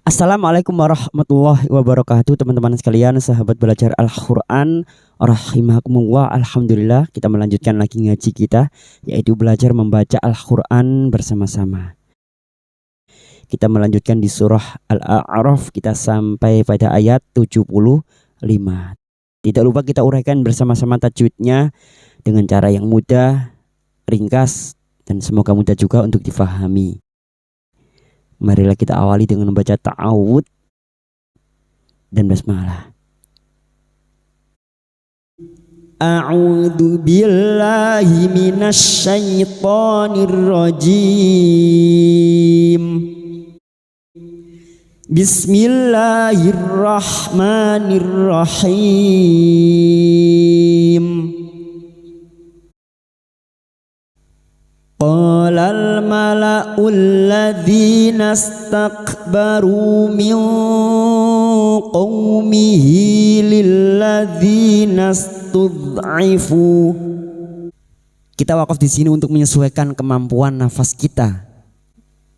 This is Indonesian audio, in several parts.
Assalamualaikum warahmatullahi wabarakatuh, teman-teman sekalian, sahabat belajar Al-Quran rahimakumullah. Alhamdulillah, kita melanjutkan lagi ngaji kita, yaitu belajar membaca Al-Quran bersama-sama. Kita melanjutkan di surah Al-A'raf, kita sampai pada ayat 75. Tidak lupa kita uraikan bersama-sama tajwidnya dengan cara yang mudah, ringkas, dan semoga mudah juga untuk difahami. Marilah kita awali dengan membaca ta'awud dan basmalah. A'udzu billahi minasy syaithanir rajim. Bismillahirrahmanirrahim. Qalal mala'ul ladzina istakbaru min qaumihi lilladzina istud'ifu. Kita wakaf di sini untuk menyesuaikan kemampuan nafas kita.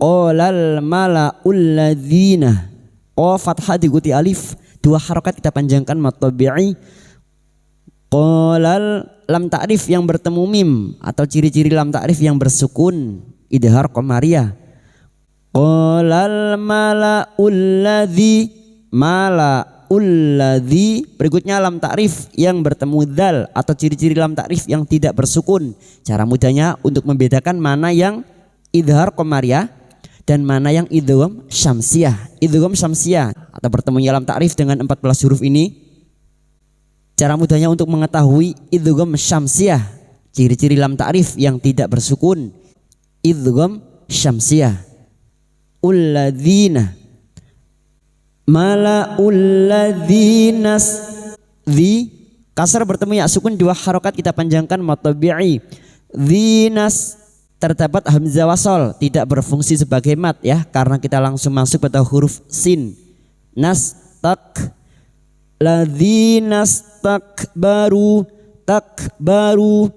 Qalal mala'ul ladzina, fathah diikuti alif, dua harokat kita panjangkan mad tabi'i. Qalal lam ta'rif yang bertemu mim atau ciri-ciri lam ta'rif yang bersukun idhar qamariyah. Qalal mala'ul ladzi, mala'ul ladzi, berikutnya lam ta'rif yang bertemu dzal atau ciri-ciri lam ta'rif yang tidak bersukun. Cara mudahnya untuk membedakan mana yang idhar qamariyah dan mana yang idgham syamsiyah. Idgham syamsiyah atau bertemunya lam ta'rif dengan 14 huruf ini, cara mudahnya untuk mengetahui idgham syamsiyah, ciri-ciri lam ta'rif yang tidak bersukun, idgham syamsiyah. Ulladzina, mala'ul ladzinas, dzi kasar bertemu ya sukun dua harokat kita panjangkan mad tabi'i. Dzinas terdapat hamzah wasol tidak berfungsi sebagai mat ya, karena kita langsung masuk pada huruf sin. Nastak, ladzinas takbaru, takbaru,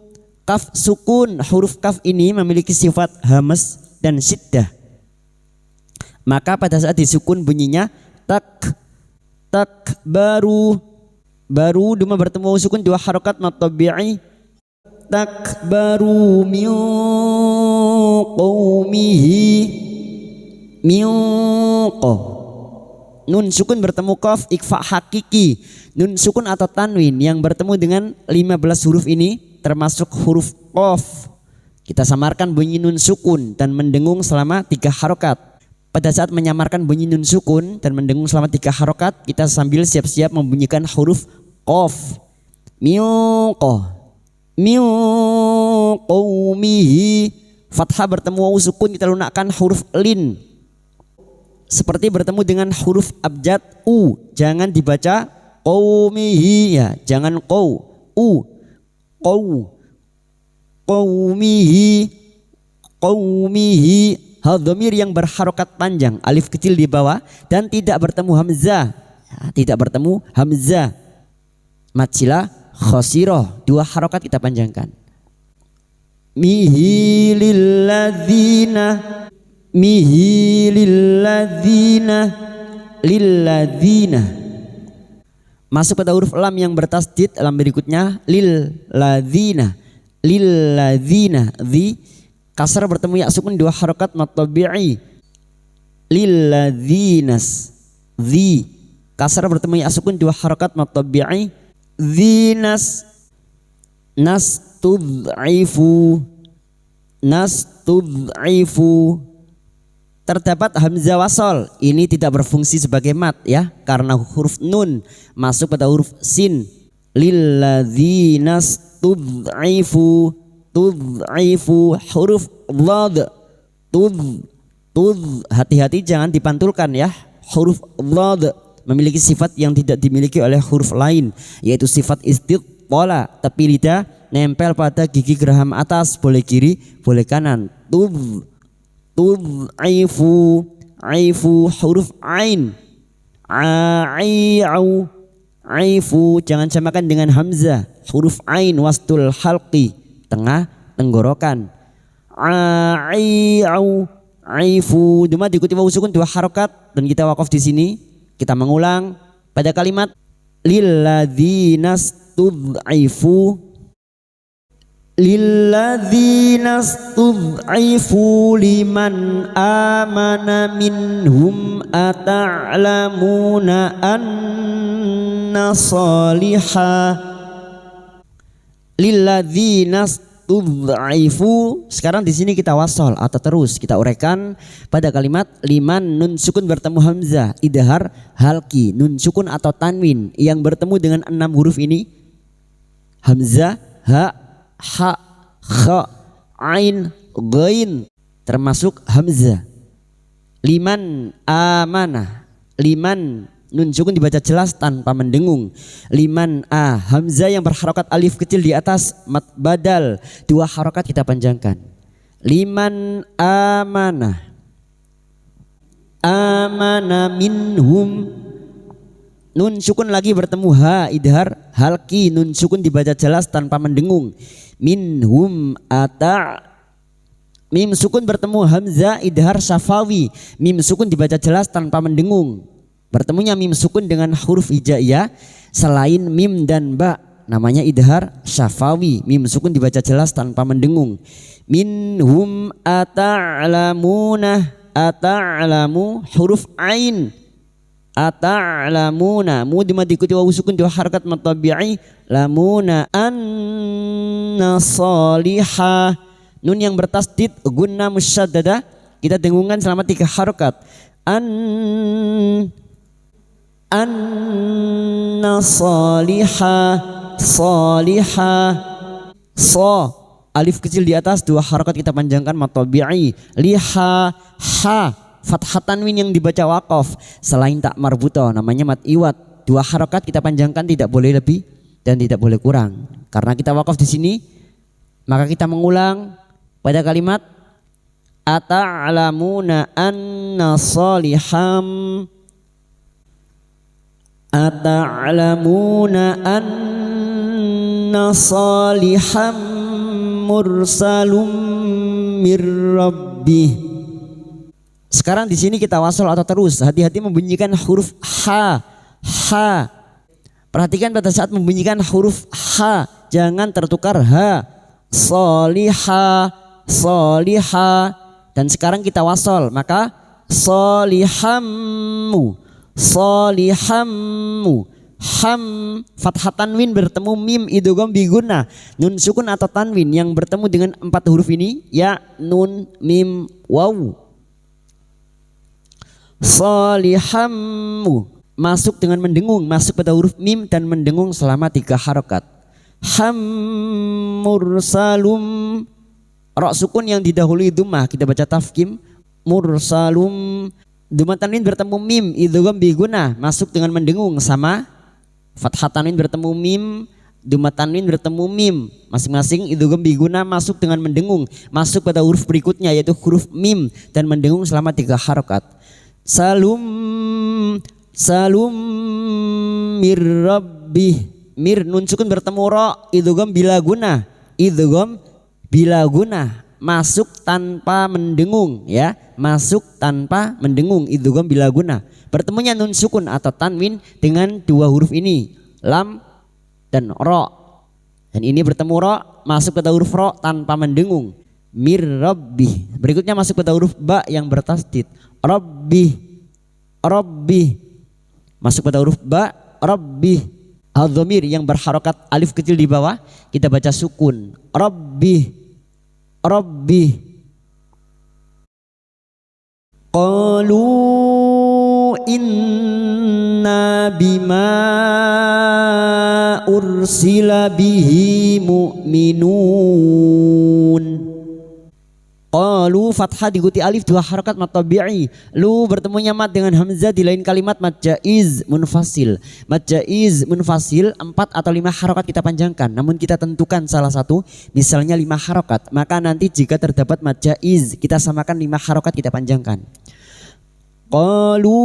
kaf sukun. Huruf kaf ini memiliki sifat hamas dan syiddah, maka pada saat disukun bunyinya tak, takbaru. Baru duma bertemu sukun dua harokat mad tabi'i. Takbaru min qaumihi, min nun sukun bertemu qaf ikfa hakiki. Nun sukun atau tanwin yang bertemu dengan 15 huruf ini termasuk huruf qaf, kita samarkan bunyi nun sukun dan mendengung selama 3 harokat. Pada saat menyamarkan bunyi nun sukun dan mendengung selama 3 harokat, kita sambil siap-siap membunyikan huruf qaf. Miqah, min qaumihi, fathah bertemu waw sukun kita lunakkan huruf lin seperti bertemu dengan huruf abjad u, jangan dibaca qaumihi ya, jangan qaw, qaumihi, qaumihi. Hal dhamir yang berharokat panjang, alif kecil di bawah dan tidak bertemu hamzah ya, tidak bertemu hamzah. Mad silah khosirah, dua harokat kita panjangkan. Mihi lilladzina, mihi lilladzina, lilladzina. Masuk pada huruf lam yang bertasdid, lam berikutnya lilladzina, lilladzina. Dzi kasar bertemu ya sukun dua harokat mad tabi'i. Lilladzinas, dzi kasar bertemu ya sukun dua harokat mad tabi'i. Dzinas, nastud'ifu, nastud'ifu. Terdapat hamzah wasol, ini tidak berfungsi sebagai mat ya, karena huruf nun masuk pada huruf sin. Lilladzinas tud'ifu, tud'ifu. Huruf dhad, hati-hati jangan dipantulkan ya. Huruf dhad memiliki sifat yang tidak dimiliki oleh huruf lain, yaitu sifat istithala, tapi lidah nempel pada gigi geraham atas, boleh kiri boleh kanan. Tud'ifu, aifu. Huruf ain, ai'au, aifu, jangan samakan dengan hamzah. Huruf ain wastul halqi, tengah tenggorokan. Ai'au, aifu. Duma diikuti wawu sukun 2 harokat dan kita wakaf di sini. Kita mengulang pada kalimat lilladzina stud'ifu. Lilladzina stud'ifu liman amana minhum ata'lamuna anna salihah. Lilladzina stud'ifu. Sekarang di sini kita wasol atau terus kita uraikan pada kalimat liman nun sukun bertemu hamzah idhar halki nun sukun atau tanwin yang bertemu dengan 6 huruf ini hamzah ha ha kha ain ghain termasuk hamzah. Liman amanah. Liman nun sukun dibaca jelas tanpa mendengung. Liman a hamzah yang berharokat alif kecil di atas mat badal 2 harokat kita panjangkan. Liman amanah. Amana minhum nun sukun lagi bertemu ha idhar halki nun sukun dibaca jelas tanpa mendengung. Minhum ata mim sukun bertemu hamzah idhar syafawi mim sukun dibaca jelas tanpa mendengung. Bertemunya mim sukun dengan huruf hijaiyah selain mim dan ba namanya idhar syafawi mim sukun dibaca jelas tanpa mendengung. Minhum ata'lamuna ata'lamu huruf ain ata'lamuna mu diikuti wawu sukun 2 harakat matabi'i lamuna anna salihah nun yang bertasdid gunna musyaddada kita dengungkan selama 3 harakat anna salihah salihah so alif kecil di atas 2 harakat kita panjangkan matabi'i liha ha fathah tanwin yang dibaca waqaf selain tak marbuto namanya mat iwat 2 harakat kita panjangkan tidak boleh lebih dan tidak boleh kurang karena kita waqaf di sini maka kita mengulang pada kalimat ata'lamuna anna saliham ata'lamuna anna saliham mursalum mir rabbih. Sekarang di sini kita wasol atau terus hati-hati membunyikan huruf ha ha. Perhatikan pada saat membunyikan huruf ha jangan tertukar ha soliha soliha dan sekarang kita wasol maka solihammu solihammu ham fathah tanwin bertemu mim idgham biguna nun sukun atau tanwin yang bertemu dengan 4 huruf ini ya nun mim waw solihammu masuk dengan mendengung masuk pada huruf mim dan mendengung selama 3 harokat. Ham mursalum ra sukun yang didahului dhammah kita baca tafkim mursalum dhammah tanwin bertemu mim idgham biguna masuk dengan mendengung sama fathah tanwin bertemu mim dhammah tanwin bertemu mim masing-masing idgham biguna masuk dengan mendengung masuk pada huruf berikutnya yaitu huruf mim dan mendengung selama 3 harokat. Salum salum mir rabbih mir nun sukun bertemu ra idgham bila guna idgham bila guna masuk tanpa mendengung ya masuk tanpa mendengung idgham bila guna bertemunya nun sukun atau tanwin dengan 2 huruf ini lam dan ra dan ini bertemu ra masuk pada huruf ra tanpa mendengung mir rabbih berikutnya masuk pada huruf ba yang bertasdid Rabbi Rabbi masuk pada huruf ba Rabbi al-dhamir yang berharokat alif kecil di bawah kita baca sukun Rabbi Rabbi qalu inna bima ursila bihi mu'minun. Qalu fathah diikuti alif 2 harakat mad tabi'i. Lu bertemunya mad dengan hamzah di lain kalimat mad jaiz munfasil. Mad jaiz munfasil 4 atau 5 harakat kita panjangkan. Namun kita tentukan salah satu misalnya 5 harakat. Maka nanti jika terdapat mad jaiz kita samakan 5 harakat kita panjangkan. Qalu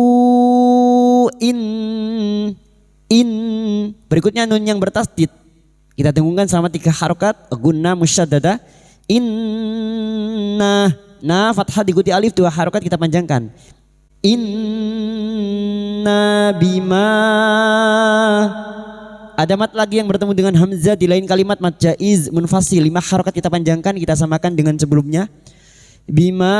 in berikutnya nun yang bertasdid. Kita dengungkan selama 3 harakat gunna musyaddadah. Inna, nah fathah diikuti alif, 2 harokat kita panjangkan. Inna bima, ada mat lagi yang bertemu dengan hamzah di lain kalimat, mat jaiz munfasil, 5 harokat kita panjangkan, kita samakan dengan sebelumnya. Bima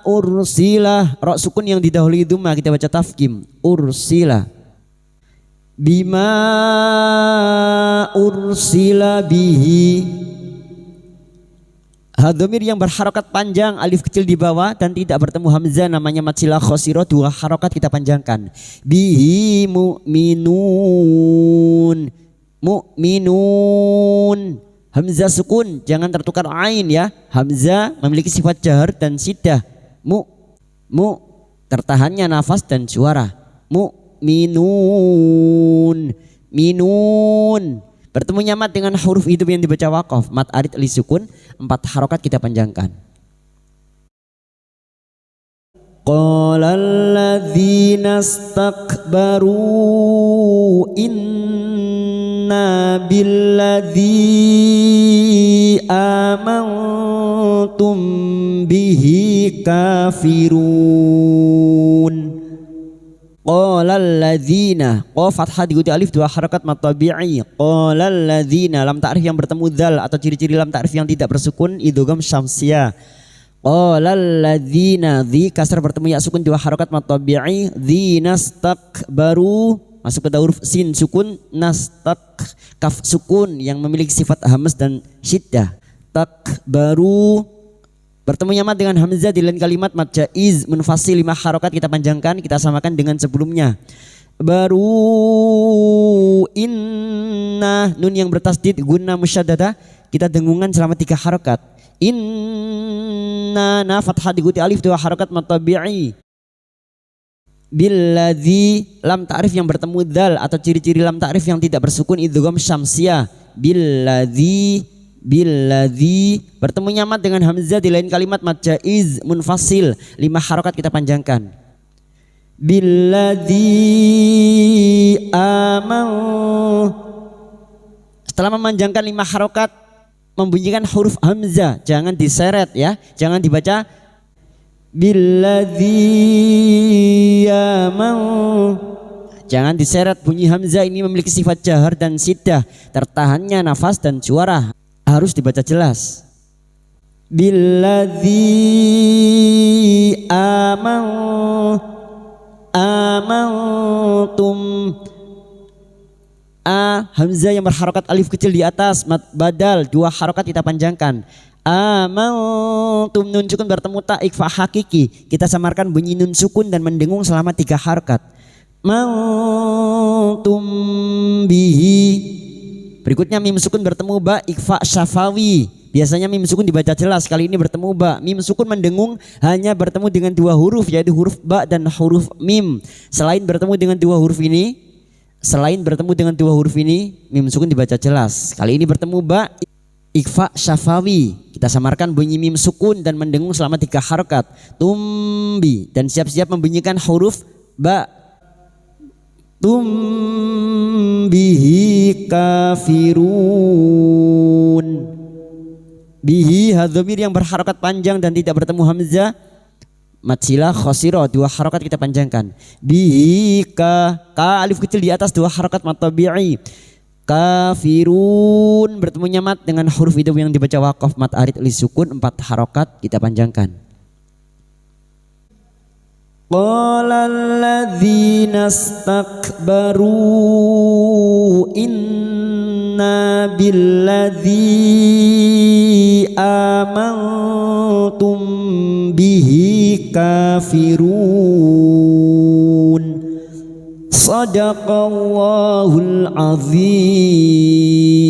ursilah, ra sukun yang didahului dhamma kita baca tafkim, ursila. Bima ursila bihi, hadhamir yang berharokat panjang, alif kecil di bawah dan tidak bertemu hamzah, namanya mat silah khosiro, 2 harokat kita panjangkan. Bihi mu'minun, mu'minun, hamzah sukun jangan tertukar ain ya, hamzah memiliki sifat jahar dan sidah. Mu tertahannya nafas dan suara. Mu'minun, minun, bertemunya mat dengan huruf hidup yang dibaca waqaf, mat arid li sukun, 4 harokat kita panjangkan. Qala alladzina istakbaru inna billadzi amantum bihi kafirun. Qala alladzina, qa fathah diikuti alif, 2 harakat mat tabi'i. Qala alladzina, lam ta'rif yang bertemu dzal atau ciri-ciri lam ta'rif yang tidak bersukun, idgham syamsiyah. Qala alladzina, dzi kasar bertemu ya sukun, 2 harakat mat tabi'i. Dzina istakbaru, masuk pada huruf sin sukun, nastak kaf sukun yang memiliki sifat hamas dan syiddah. Takbaru, bertemunya mat dengan hamzah di lain kalimat, mat jaiz munfasil, 5 harokat kita panjangkan, kita samakan dengan sebelumnya. Baru inna, nun yang bertasdid guna musyaddadah kita dengungan selama 3 harokat. Inna, na fathah diikuti alif, 2 harokat mat tabi'i. Billadzi, lam ta'rif yang bertemu dzal atau ciri-ciri lam ta'rif yang tidak bersukun, idgham syamsiyah. Billadzi, bertemunya mat dengan hamzah di lain kalimat, mat jaiz munfasil, 5 harokat kita panjangkan. Billadzi amanu, setelah memanjangkan 5 harokat membunyikan huruf hamzah, jangan diseret ya, jangan dibaca billadzi amanu, jangan diseret, bunyi hamzah ini memiliki sifat jahar dan siddah, tertahannya nafas dan suara harus dibaca jelas. Billadzi amantum, hamzah yang berharokat alif kecil di atas, mad badal, 2 harokat kita panjangkan. Amantum, nun sukun bertemu ta ikfa hakiki, kita samarkan bunyi nun sukun dan mendengung selama 3 harokat. Mantum bihi, berikutnya mim sukun bertemu ba ikfa syafawi, biasanya mim sukun dibaca jelas, kali ini bertemu ba. Mim sukun mendengung hanya bertemu dengan 2 huruf, yaitu huruf ba dan huruf mim. Selain bertemu dengan 2 huruf ini, mim sukun dibaca jelas. Kali ini bertemu ba ikfa syafawi, kita samarkan bunyi mim sukun dan mendengung selama 3 harokat. Tumbi, dan siap-siap membunyikan huruf ba. Bihi kafirun, bihi hadhamir yang berharokat panjang dan tidak bertemu hamzah, mat silah khosiro, 2 harokat kita panjangkan. Bihi ka alif kecil di atas, 2 harokat mat tabi'i. Kafirun, bertemunya mat dengan huruf hidup yang dibaca waqaf, mat arid li sukun, 4 harokat kita panjangkan. Qala alladzina istakbaru inna billadzi amantum bihi kafirun. Sadaqallahul azim.